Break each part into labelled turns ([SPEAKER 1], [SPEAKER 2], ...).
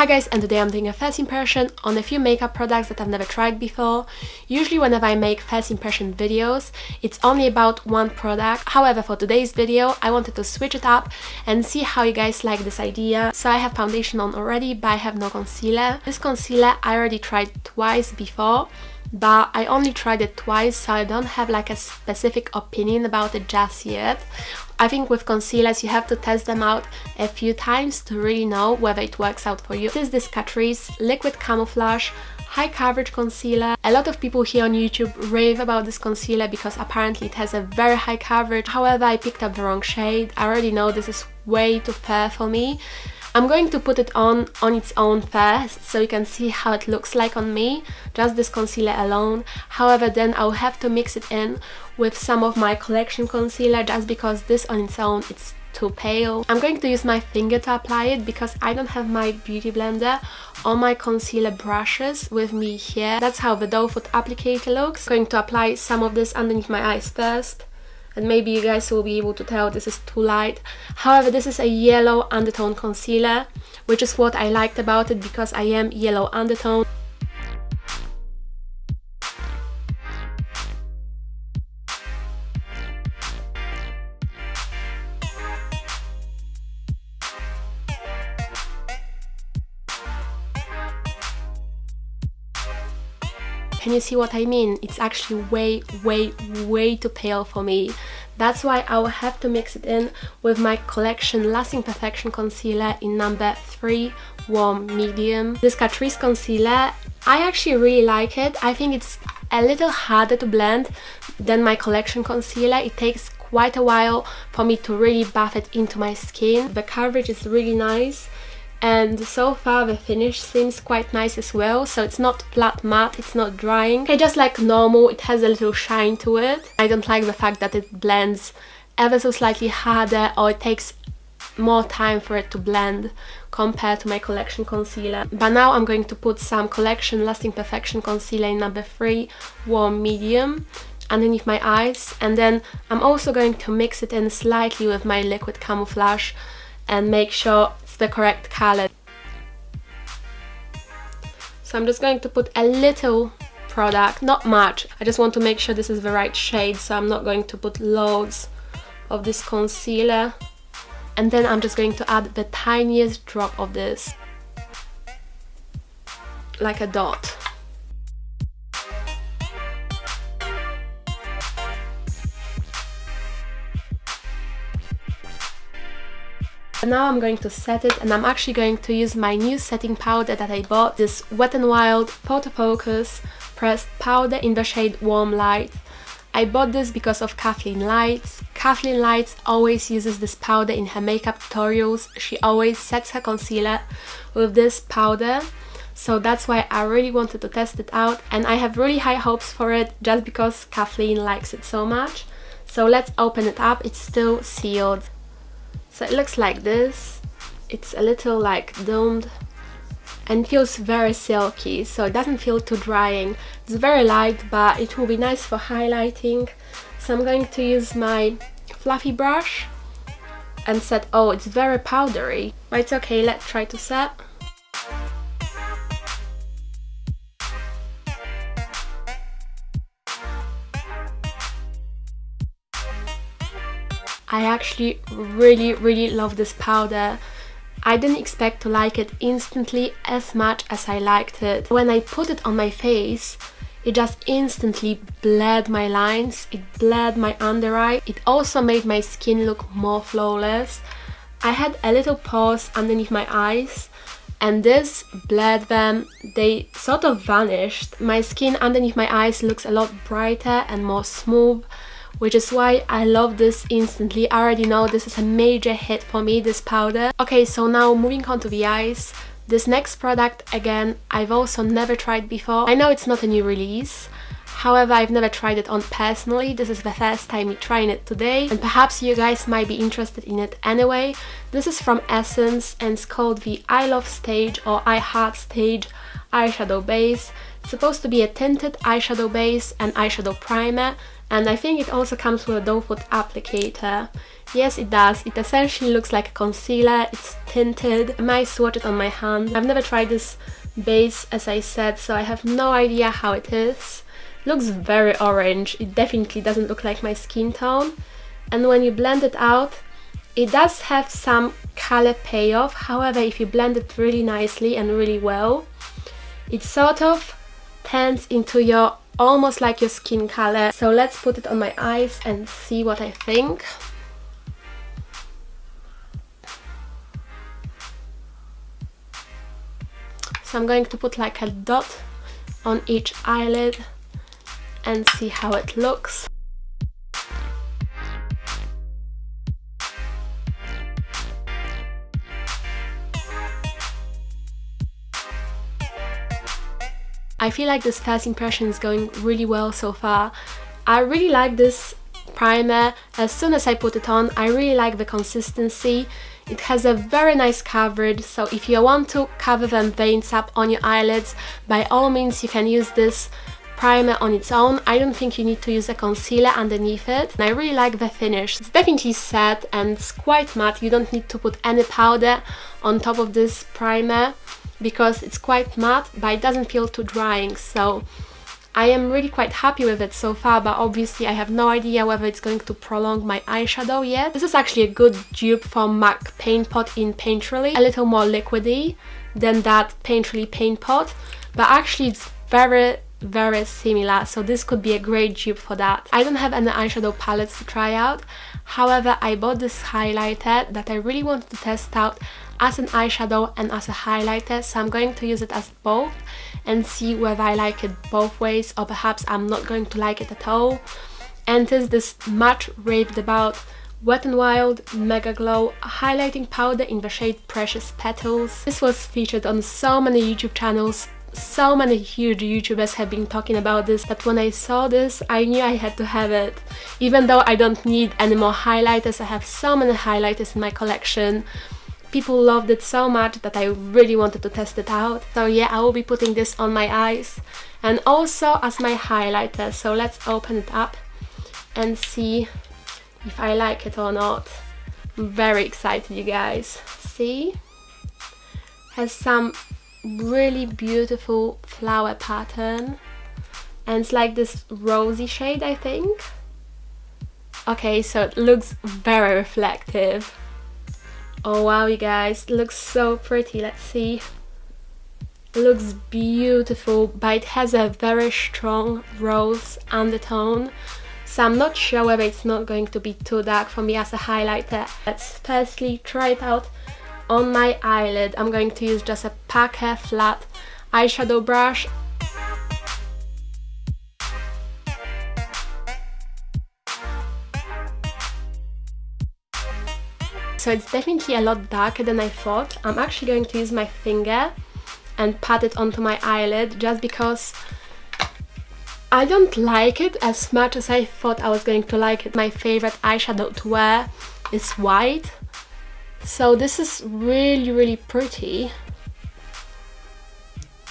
[SPEAKER 1] Hi guys, and today I'm doing a first impression on a few makeup products that I've never tried before. Usually whenever I make first impression videos, it's only about one product. However, for today's video, I wanted to switch it up and see how you guys like this idea. So I have foundation on already, but I have no concealer. This concealer I already tried twice before, but I only tried it twice, so I don't have like a specific opinion about it just yet. I think with concealers you have to test them out a few times to really know whether it works out for you. This is this Catrice Liquid Camouflage High Coverage Concealer. A lot of people here on YouTube rave about this concealer because apparently it has a very high coverage. However, I picked up the wrong shade. I already know this is way too fair for me. I'm going to put it on its own first so you can see how it looks like on me, just this concealer alone. However, then I'll have to mix it in with some of my collection concealer just because this on its own it's too pale. I'm going to use my finger to apply it because I don't have my beauty blender or my concealer brushes with me here. That's how the doe foot applicator looks. I'm going to apply some of this underneath my eyes first. And maybe you guys will be able to tell this is too light. However, this is a yellow undertone concealer, which is what I liked about it because I am yellow undertone. Can you see what I mean? It's actually way too pale for me. That's why I will have to mix it in with my collection Lasting Perfection Concealer in number 3 Warm Medium. This Catrice concealer, I actually really like it. I think it's a little harder to blend than my collection concealer. It takes quite a while for me to really buff it into my skin. The coverage is really nice. And so far the finish seems quite nice as well, so it's not flat matte, it's not drying. Okay, just like normal, it has a little shine to it. I don't like the fact that it blends ever so slightly harder, or it takes more time for it to blend compared to my collection concealer. But now I'm going to put some collection Lasting Perfection Concealer in number 3 Warm Medium underneath my eyes, and then I'm also going to mix it in slightly with my Liquid Camouflage and make sure it's the correct color. So I'm just going to put a little product, not much. I just want to make sure this is the right shade, so I'm not going to put loads of this concealer. And then I'm just going to add the tiniest drop of this, like a dot. Now I'm going to set it, and I'm actually going to use my new setting powder that I bought, this Wet n Wild Photo Focus pressed powder in the shade Warm Light. I bought this because of Kathleen Lights. Kathleen Lights always uses this powder in her makeup tutorials. She always sets her concealer with this powder, so that's why I really wanted to test it out, and I have really high hopes for it just because Kathleen likes it so much. So let's open it up. It's still sealed. So it looks like this. It's a little like domed and feels very silky, so it doesn't feel too drying. It's very light, but it will be nice for highlighting. So I'm going to use my fluffy brush and set. Oh, it's very powdery, but it's okay, let's try to set. I actually really love this powder. I didn't expect to like it instantly as much as I liked it. When I put it on my face, it just instantly blurred my lines, it blurred my under eye. It also made my skin look more flawless. I had a little pores underneath my eyes, and this blurred them. They sort of vanished. My skin underneath my eyes looks a lot brighter and more smooth, which is why I love this instantly. I already know this is a major hit for me, this powder. Okay, so now moving on to the eyes. This next product, again, I've also never tried before. I know it's not a new release, however, I've never tried it on personally. This is the first time me trying it today, and perhaps you guys might be interested in it anyway. This is from Essence, and it's called the I Love Stage or I Heart Stage eyeshadow base. It's supposed to be a tinted eyeshadow base and eyeshadow primer, And I think it also comes with a doe foot applicator. Yes, it does. It essentially looks like a concealer. It's tinted. I might swatch it on my hand. I've never tried this base, as I said, so I have no idea how it is. Looks very orange. It definitely doesn't look like my skin tone. And when you blend it out, it does have some color payoff. However, if you blend it really nicely and really well, it sort of turns into your almost like your skin color. So let's put it on my eyes and see what I think. So I'm going to put like a dot on each eyelid and see how it looks. I feel like this first impression is going really well so far. I really like this primer. As soon as I put it on, I really like the consistency. It has a very nice coverage, so if you want to cover them veins up on your eyelids, by all means you can use this primer on its own. I don't think you need to use a concealer underneath it. And I really like the finish. It's definitely set and it's quite matte. You don't need to put any powder on top of this primer because it's quite matte, but it doesn't feel too drying. So I am really quite happy with it so far, but obviously I have no idea whether it's going to prolong my eyeshadow yet. This is actually a good dupe from MAC Paint Pot in Painterly. A little more liquidy than that Painterly Paint Pot, but actually it's very similar, so this could be a great dupe for that. I don't have any eyeshadow palettes to try out. However, I bought this highlighter that I really wanted to test out as an eyeshadow and as a highlighter, so I'm going to use it as both and see whether I like it both ways, or perhaps I'm not going to like it at all. And it's this much raved about Wet n Wild MegaGlo highlighting powder in the shade Precious Petals. This was featured on so many YouTube channels. So many huge YouTubers have been talking about this, that when I saw this, I knew I had to have it. Even though I don't need any more highlighters, I have so many highlighters in my collection. People loved it so much that I really wanted to test it out. So yeah, I will be putting this on my eyes and also as my highlighter. So let's open it up and see if I like it or not. I'm very excited, you guys. See? Has some really beautiful flower pattern and it's like this rosy shade, I think. Okay, so it looks very reflective. Oh wow, you guys, it looks so pretty. Let's see. It looks beautiful, but it has a very strong rose undertone, so I'm not sure whether it's not going to be too dark for me as a highlighter. Let's firstly try it out on my eyelid. I'm going to use just a Packer flat eyeshadow brush. So it's definitely a lot darker than I thought. I'm actually going to use my finger and pat it onto my eyelid just because I don't like it as much as I thought I was going to like it. My favorite eyeshadow to wear is white. So this is really pretty,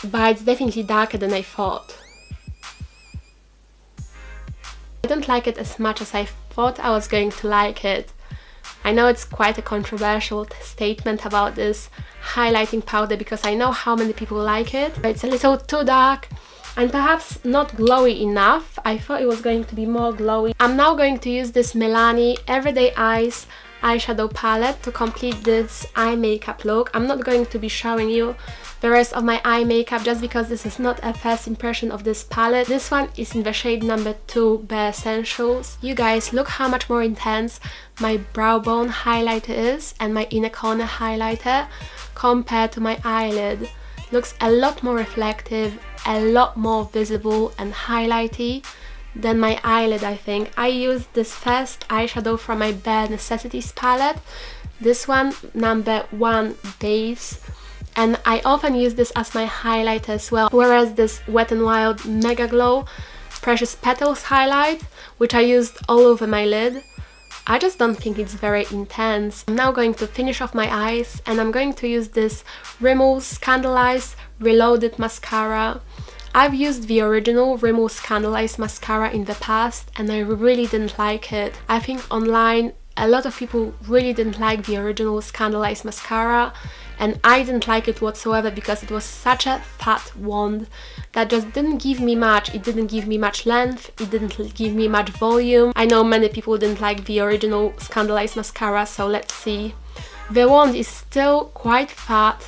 [SPEAKER 1] but it's definitely darker than I thought. I don't like it as much as I thought I was going to like it. I know it's quite a controversial statement about this highlighting powder because I know how many people like it, but it's a little too dark and perhaps not glowy enough. I thought it was going to be more glowy. I'm now going to use this Milani Everyday Eyes eyeshadow palette to complete this eye makeup look. I'm not going to be showing you the rest of my eye makeup just because this is not a first impression of this palette. This one is in the shade number 2, Bare Essentials. You guys, look how much more intense my brow bone highlighter is and my inner corner highlighter compared to my eyelid. Looks a lot more reflective, a lot more visible and highlighty than my eyelid, I think. I used this first eyeshadow from my Bare Necessities palette, this one, number 1 Base, and I often use this as my highlighter as well, whereas this Wet n Wild MegaGlo Precious Petals highlight, which I used all over my lid, I just don't think it's very intense. I'm now going to finish off my eyes and I'm going to use this Rimmel Scandaleyes Reloaded Mascara. I've used the original Rimmel Scandaleyes mascara in the past and I really didn't like it. I think online a lot of people really didn't like the original Scandaleyes mascara, and I didn't like it whatsoever because it was such a fat wand that just didn't give me much. It didn't give me much length, it didn't give me much volume. I know many people didn't like the original Scandaleyes mascara, so let's see. The wand is still quite fat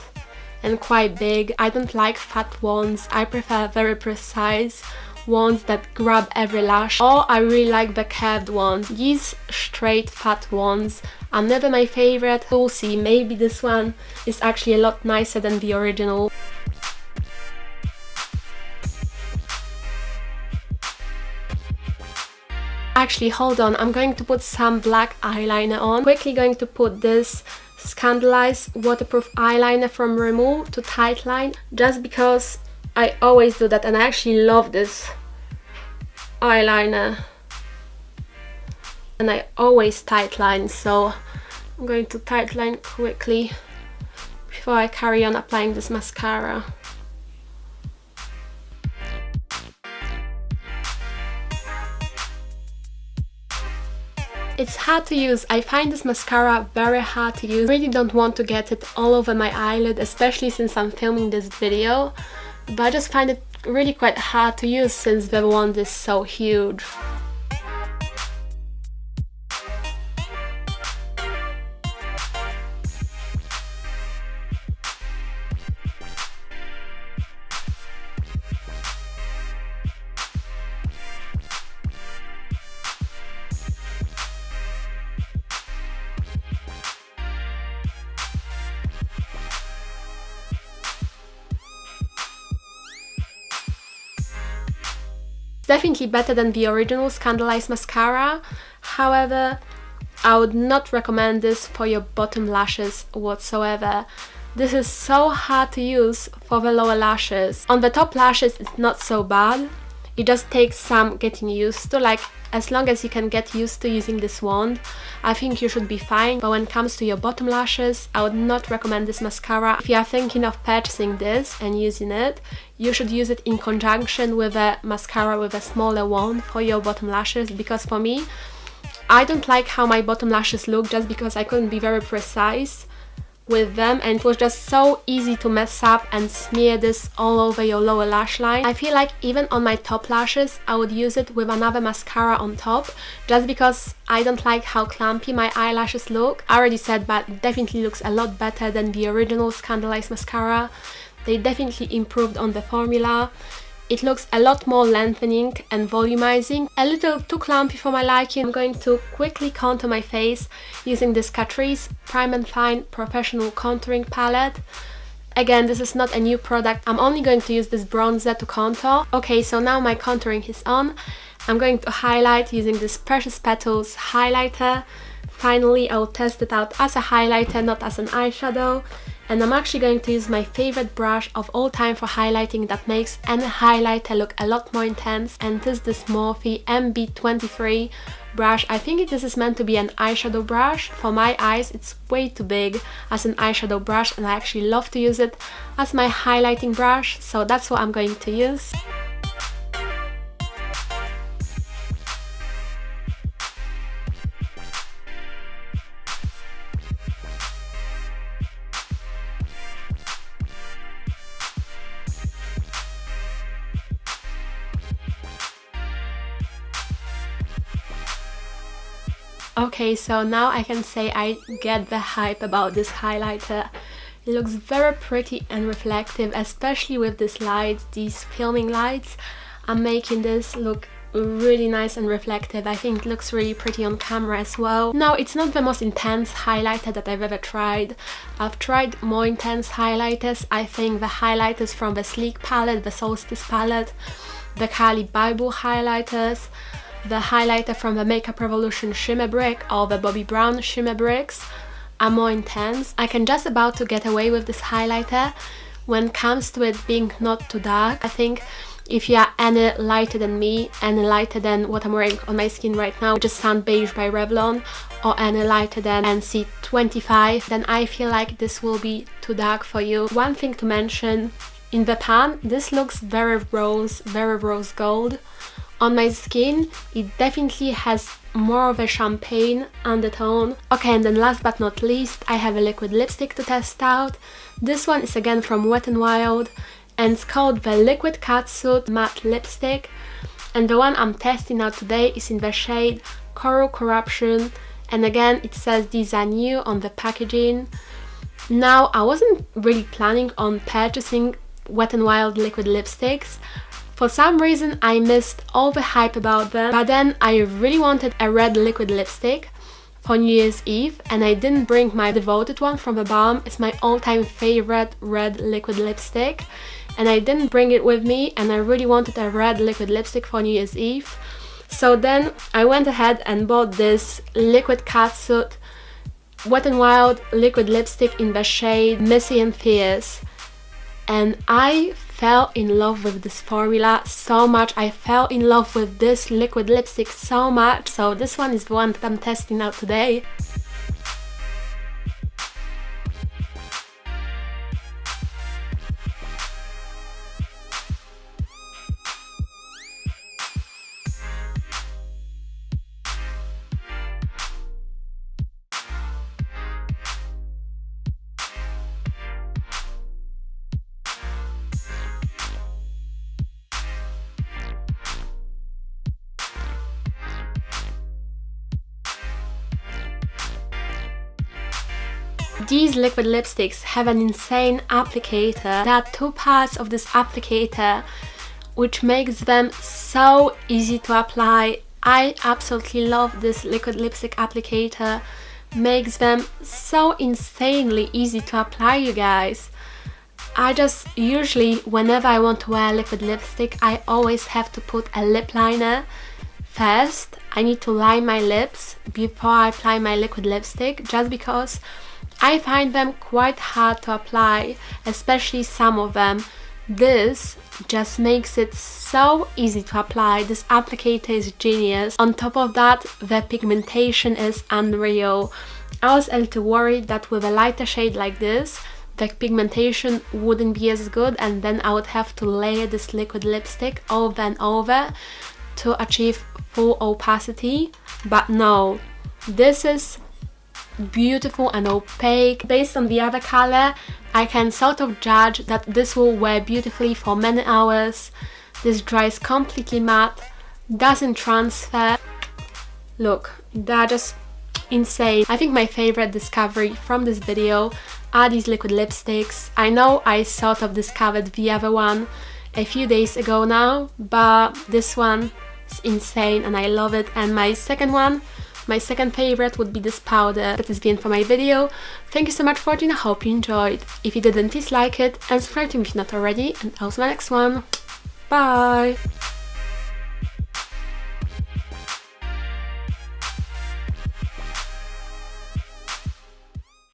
[SPEAKER 1] and quite big. I don't like fat wands, I prefer very precise wands that grab every lash, or I really like the curved ones. These straight fat wands are never my favorite. We'll see, maybe this one is actually a lot nicer than the original. Actually, hold on, I'm going to put some black eyeliner on. Quickly going to put this Scandaleyes waterproof eyeliner from Rimmel to tightline, just because I always do that and I actually love this eyeliner and I always tightline, so I'm going to tightline quickly before I carry on applying this mascara. It's hard to use. I find this mascara very hard to use. I really don't want to get it all over my eyelid, especially since I'm filming this video, but I just find it really quite hard to use since the wand is so huge. Definitely better than the original Scandaleyes mascara. However, I would not recommend this for your bottom lashes whatsoever. This is so hard to use for the lower lashes. On the top lashes it's not so bad. It just takes some getting used to, like as long as you can get used to using this wand, I think you should be fine. But when it comes to your bottom lashes, I would not recommend this mascara. If you are thinking of purchasing this and using it, you should use it in conjunction with a mascara with a smaller wand for your bottom lashes, because for me, I don't like how my bottom lashes look just because I couldn't be very precise with them, and it was just so easy to mess up and smear this all over your lower lash line. I feel like even on my top lashes I would use it with another mascara on top, just because I don't like how clumpy my eyelashes look. I already said, but it definitely looks a lot better than the original Scandaleyes mascara. They definitely improved on the formula. It looks a lot more lengthening and volumizing, a little too clumpy for my liking. I'm going to quickly contour my face using this Catrice Prime and Fine Professional Contouring Palette. Again, this is not a new product, I'm only going to use this bronzer to contour. Okay, so now my contouring is on. I'm going to highlight using this Precious Petals highlighter. Finally, I will test it out as a highlighter, not as an eyeshadow. And I'm actually going to use my favorite brush of all time for highlighting that makes any highlighter look a lot more intense, and this is this Morphe MB23 brush. I think this is meant to be an eyeshadow brush. For my eyes it's way too big as an eyeshadow brush, and I actually love to use it as my highlighting brush, so that's what I'm going to use. Okay, so now I can say I get the hype about this highlighter. It looks very pretty and reflective, especially with this light. These filming lights are making this look really nice and reflective. I think it looks really pretty on camera as well. Now, it's not the most intense highlighter that I've ever tried. I've tried more intense highlighters. I think the highlighters from the Sleek palette, the Solstice palette, the Kali Bible highlighters, the highlighter from the Makeup Revolution Shimmer Brick or the Bobbi Brown Shimmer Bricks are more intense. I can just about to get away with this highlighter when it comes to it being not too dark. I think if you are any lighter than me, any lighter than what I'm wearing on my skin right now, which is Sun Beige by Revlon, or any lighter than NC25, then I feel like this will be too dark for you. One thing to mention In the pan, this looks very rose gold. On my skin, it definitely has more of a champagne undertone. Okay, and then last but not least, I have a liquid lipstick to test out. This one is again from Wet n Wild, and it's called the Liquid Catsuit Matte Lipstick. And the one I'm testing out today is in the shade Coral Corruption, and again it says these are new on the packaging. Now, I wasn't really planning on purchasing Wet n Wild liquid lipsticks. For some reason I missed all the hype about them, but then I really wanted a red liquid lipstick for New Year's Eve, and I didn't bring my devoted one from the balm. It's my all-time favorite red liquid lipstick, and I didn't bring it with me, and I really wanted a red liquid lipstick for New Year's Eve. So then I went ahead and bought this Liquid Catsuit Wet n Wild liquid lipstick in the shade Messy and Fierce, and I fell in love with this formula so much. I fell in love with this liquid lipstick so much, so this one is the one that I'm testing out today. These liquid lipsticks have an insane applicator. There are two parts of this applicator which makes them so easy to apply. I absolutely love this liquid lipstick applicator. Makes them so insanely easy to apply, you guys. I just usually, whenever I want to wear liquid lipstick, I always have to put a lip liner first. I need to line my lips before I apply my liquid lipstick, just because I find them quite hard to apply, especially some of them. This just makes it so easy to apply. This applicator is genius. On top of that, the pigmentation is unreal. I was a little worried that with a lighter shade like this, the pigmentation wouldn't be as good, and then I would have to layer this liquid lipstick over and over to achieve full opacity. But no, this is beautiful and opaque. Based on the other color, I can sort of judge that this will wear beautifully for many hours. This dries completely matte, doesn't transfer. Look, they're just insane. I think my favorite discovery from this video are these liquid lipsticks. I know I sort of discovered the other one a few days ago now, but this one is insane and I love it. And my second favorite would be this powder. That is the end for my video. Thank you so much for watching. I hope you enjoyed. If you didn't, please like it and subscribe to me if not already, and I'll see you in my next one. Bye!